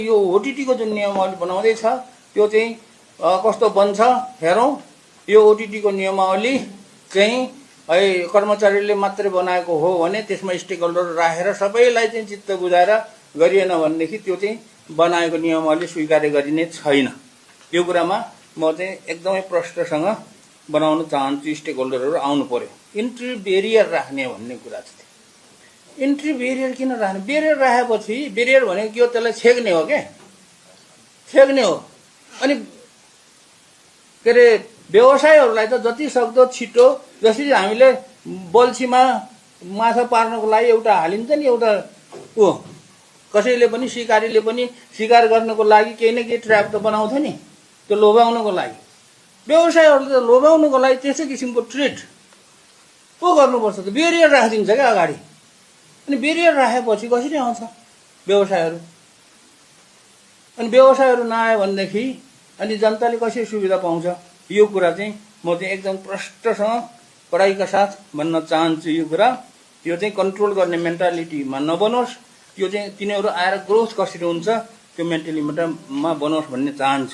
यो ओटिटी को जुन नियमावली बनाउँदैछ त्यो चाहिँ कस्तो बन्छ हेरौँ। यो ओटिटी को नियमावली चाहिँ कर्मचारीले मात्रै बनाएको हो भने त्यसमा स्टेक होल्डर राखेर सबैलाई चाहिँ चित्त बुझाएर गरिएन भनेदेखि त्यो चाहिँ बनाएको नियमावली स्वीकार्य गरिने छैन। यो कुरामा म चाहिँ एकदमै प्रष्टसँग बनाउन चाहन्छु। स्टेक होल्डरहरू आउनु पर्यो। इन्ट्री बेरियर राख्ने भन्ने कुरा छ। इन्ट्री बेरियर किन राख्ने? बेरियर राखेपछि बेरियर भनेको के हो? त्यसलाई छेक्ने हो क्या, छेक्ने हो। अनि के अरे व्यवसायहरूलाई त जति सक्दो छिटो, जसरी हामीले बल्छीमा माछा पार्नको लागि एउटा हालिन्छ नि, एउटा कसैले पनि शिकारीले पनि शिकार गर्नको लागि केही न केही ट्र्याप त बनाउँछ नि, त्यो लोभाउनको लागि। व्यवसायहरूले त लोभाउनको लागि त्यसै किसिमको ट्रिट पो गर्नुपर्छ त। बेरियर राखिदिन्छ क्या अगाडि। अनि बेरियर राखेपछि कसरी आउँछ व्यवसायहरू? अनि व्यवसायहरू नआयो भनेदेखि अनि जनताले कसरी सुविधा पाउँछ? यो कुरा चाहिँ म चाहिँ एकदम प्रष्टसँग कडाइका साथ भन्न चाहन्छु। यो कुरा यो चाहिँ कन्ट्रोल गर्ने मेन्टालिटीमा नबनोस्। त्यो चाहिँ तिनीहरू आएर ग्रोथ कसरी हुन्छ त्यो मेन्टालिटीमा बनोस् भन्ने चाहन्छु।